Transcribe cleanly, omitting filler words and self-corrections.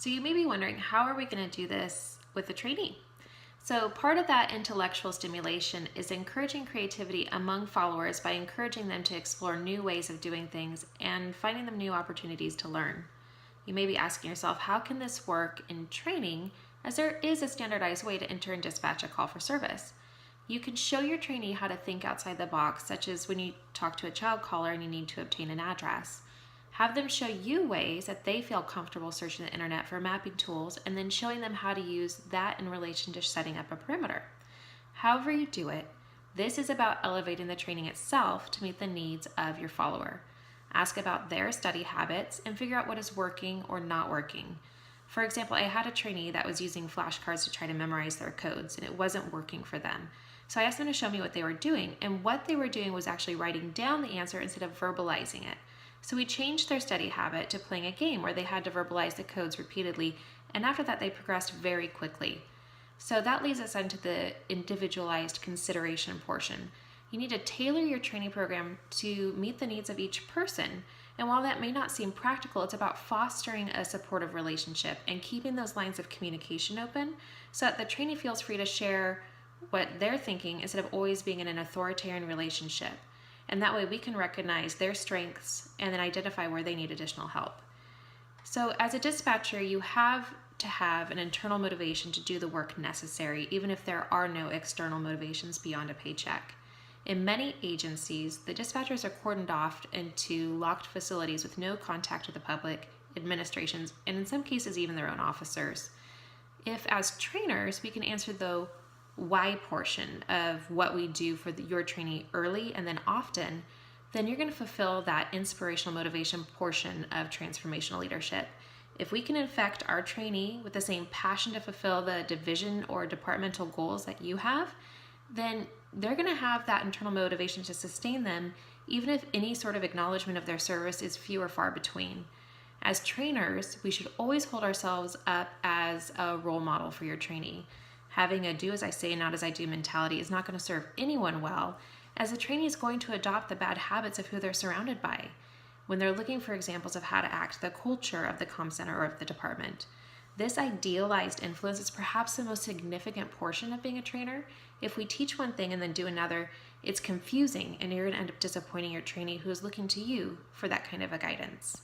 So you may be wondering, how are we going to do this with the trainee? So part of that intellectual stimulation is encouraging creativity among followers by encouraging them to explore new ways of doing things and finding them new opportunities to learn. You may be asking yourself, how can this work in training, as there is a standardized way to enter and dispatch a call for service? You can show your trainee how to think outside the box, such as when you talk to a child caller and you need to obtain an address. Have them show you ways that they feel comfortable searching the internet for mapping tools, and then showing them how to use that in relation to setting up a perimeter. However you do it, this is about elevating the training itself to meet the needs of your follower. Ask about their study habits and figure out what is working or not working. For example, I had a trainee that was using flashcards to try to memorize their codes, and it wasn't working for them. So I asked them to show me what they were doing, and what they were doing was actually writing down the answer instead of verbalizing it. So we changed their study habit to playing a game where they had to verbalize the codes repeatedly, and after that they progressed very quickly. So that leads us into the individualized consideration portion. You need to tailor your training program to meet the needs of each person. And while that may not seem practical, it's about fostering a supportive relationship and keeping those lines of communication open so that the trainee feels free to share what they're thinking instead of always being in an authoritarian relationship. And that way we can recognize their strengths and then identify where they need additional help. So as a dispatcher, you have to have an internal motivation to do the work necessary, even if there are no external motivations beyond a paycheck. In many agencies, the dispatchers are cordoned off into locked facilities with no contact with the public, administrations, and in some cases even their own officers. If as trainers, we can answer the why portion of what we do for your trainee early and then often, then you're going to fulfill that inspirational motivation portion of transformational leadership. If we can infect our trainee with the same passion to fulfill the division or departmental goals that you have, then they're going to have that internal motivation to sustain them, even if any sort of acknowledgement of their service is few or far between. As trainers, we should always hold ourselves up as a role model for your trainee. Having a do as I say, not as I do mentality is not going to serve anyone well, as the trainee is going to adopt the bad habits of who they're surrounded by. When they're looking for examples of how to act, the culture of the comm center or of the department. This idealized influence is perhaps the most significant portion of being a trainer. If we teach one thing and then do another, it's confusing and you're going to end up disappointing your trainee who is looking to you for that kind of a guidance.